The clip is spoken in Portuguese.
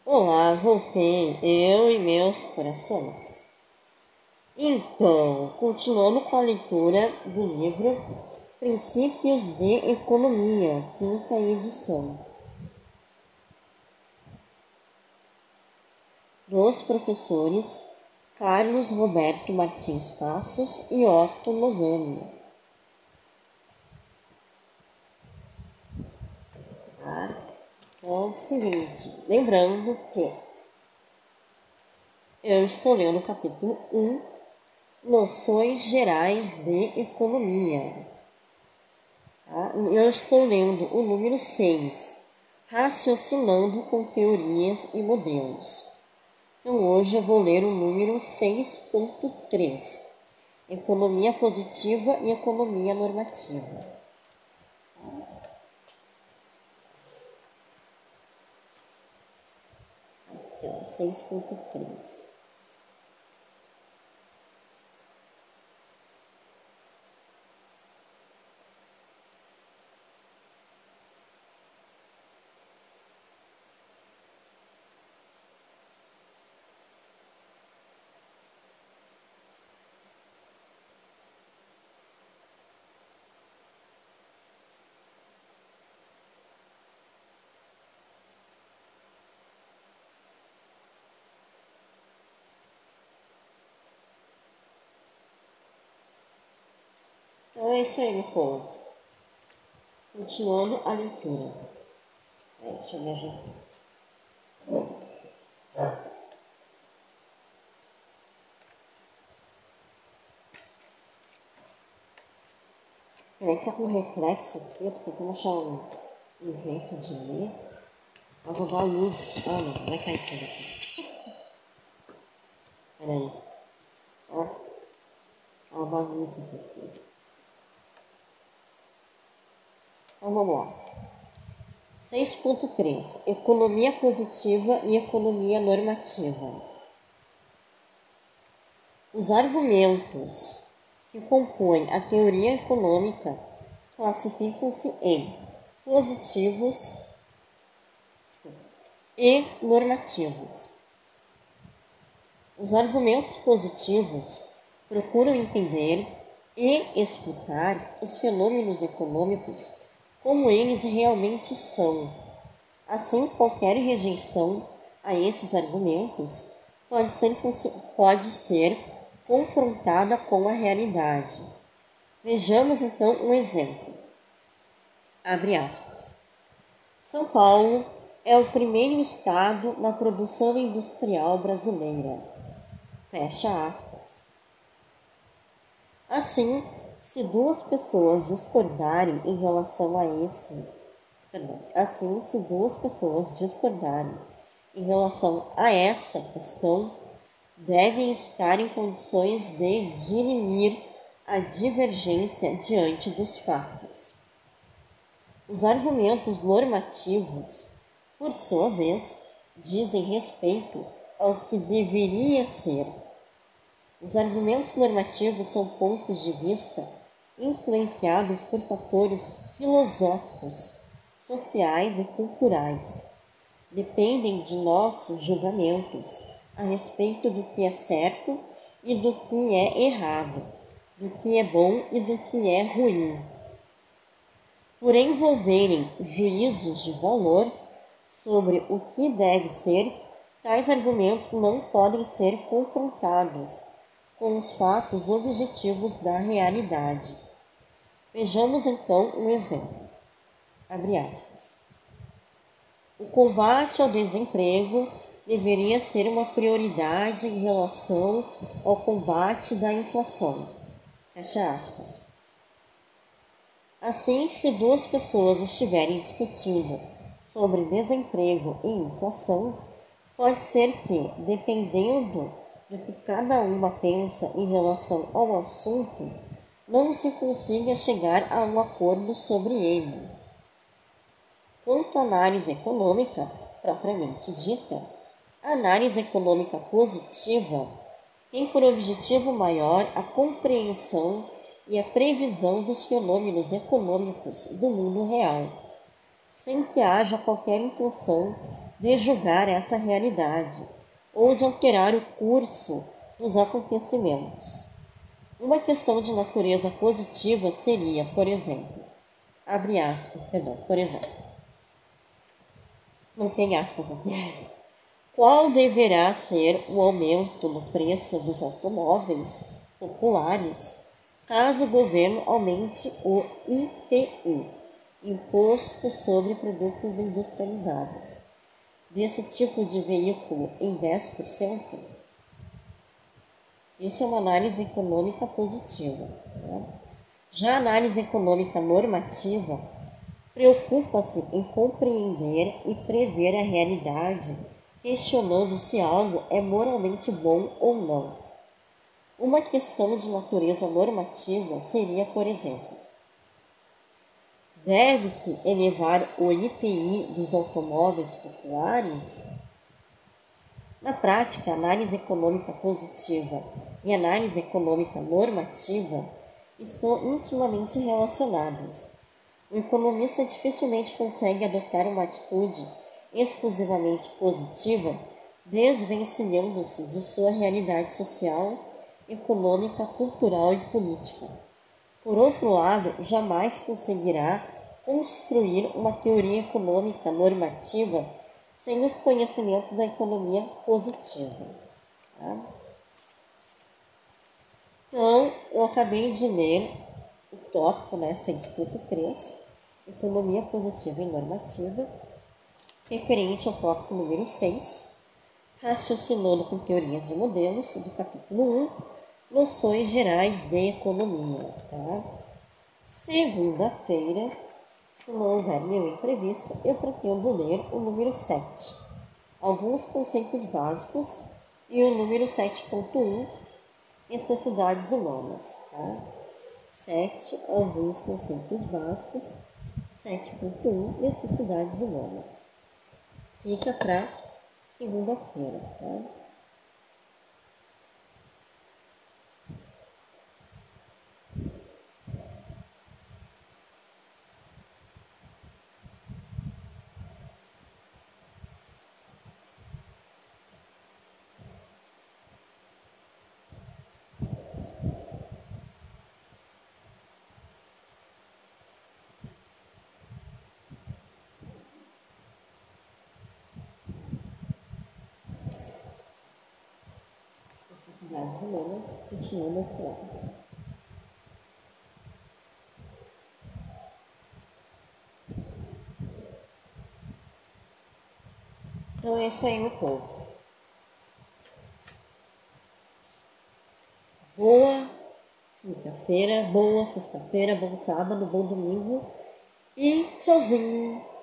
Olá, voltei, eu e meus corações. Então, continuando com a leitura do livro Princípios de Economia, quinta edição, dos professores Carlos Roberto Martins Passos e Otto Logani. É o seguinte, lembrando que eu estou lendo o capítulo 1, Noções Gerais de Economia. Tá? Eu estou lendo o número 6, Raciocinando com Teorias e Modelos. Então hoje eu vou ler o número 6.3, Economia Positiva e Economia Normativa. Aqui, ó, 6.3. Então é isso aí, meu povo. Continuando a leitura. Deixa eu me ajeitar. Peraí que tá com reflexo aqui, eu tô tentando achar um jeito de ler. Mas vou dar a luz. Ah não, vai cair tudo aqui. Peraí. Ó, uma bagunça isso aqui. Então vamos lá. 6.3. Economia positiva e economia normativa. Os argumentos que compõem a teoria econômica classificam-se em positivos e normativos. Os argumentos positivos procuram entender e explicar os fenômenos econômicos como eles realmente são. Assim, qualquer rejeição a esses argumentos pode ser confrontada com a realidade. Vejamos então um exemplo. Abre aspas. São Paulo é o primeiro estado na produção industrial brasileira. Fecha aspas. Assim, se duas pessoas discordarem em relação a essa questão, devem estar em condições de dirimir a divergência diante dos fatos. Os argumentos normativos, por sua vez, dizem respeito ao que deveria ser. Os argumentos normativos são pontos de vista influenciados por fatores filosóficos, sociais e culturais. Dependem de nossos julgamentos a respeito do que é certo e do que é errado, do que é bom e do que é ruim. Por envolverem juízos de valor sobre o que deve ser, tais argumentos não podem ser confrontados com os fatos objetivos da realidade. Vejamos então um exemplo. Abre aspas. O combate ao desemprego deveria ser uma prioridade em relação ao combate da inflação. Fecha aspas. Assim, se duas pessoas estiverem discutindo sobre desemprego e inflação, pode ser que, dependendo do que cada uma pensa em relação ao assunto, não se consiga chegar a um acordo sobre ele. Quanto à análise econômica, propriamente dita, a análise econômica positiva tem por objetivo maior a compreensão e a previsão dos fenômenos econômicos do mundo real, sem que haja qualquer intenção de julgar essa realidade ou de alterar o curso dos acontecimentos. Uma questão de natureza positiva seria, por exemplo, não tem aspas aqui. Qual deverá ser o aumento no preço dos automóveis populares caso o governo aumente o IPI, Imposto sobre Produtos Industrializados, desse tipo de veículo em 10%? Isso é uma análise econômica positiva. Já a análise econômica normativa preocupa-se em compreender e prever a realidade, questionando se algo é moralmente bom ou não. Uma questão de natureza normativa seria, por exemplo, deve-se elevar o IPI dos automóveis populares? Na prática, análise econômica positiva e análise econômica normativa estão intimamente relacionadas. O economista dificilmente consegue adotar uma atitude exclusivamente positiva, desvencilhando-se de sua realidade social, econômica, cultural e política. Por outro lado, jamais conseguirá construir uma teoria econômica normativa sem os conhecimentos da economia positiva. Tá? Então, eu acabei de ler o tópico, 6.3, Economia Positiva e Normativa, referente ao tópico número 6, Raciocinando com Teorias e Modelos, do capítulo 1, Noções Gerais de Economia. Tá? Segunda-feira, se não houver nenhum imprevisto, eu pretendo ler o número 7, Alguns Conceitos Básicos, e o número 7.1, Necessidades Humanas. Tá? 7, Alguns Conceitos Básicos, 7.1, Necessidades Humanas. Fica para segunda-feira, tá? Necessidades Humanas, continuando atual. Então é isso aí, meu povo. Boa quinta-feira, boa sexta-feira, bom sábado, bom domingo e tchauzinho!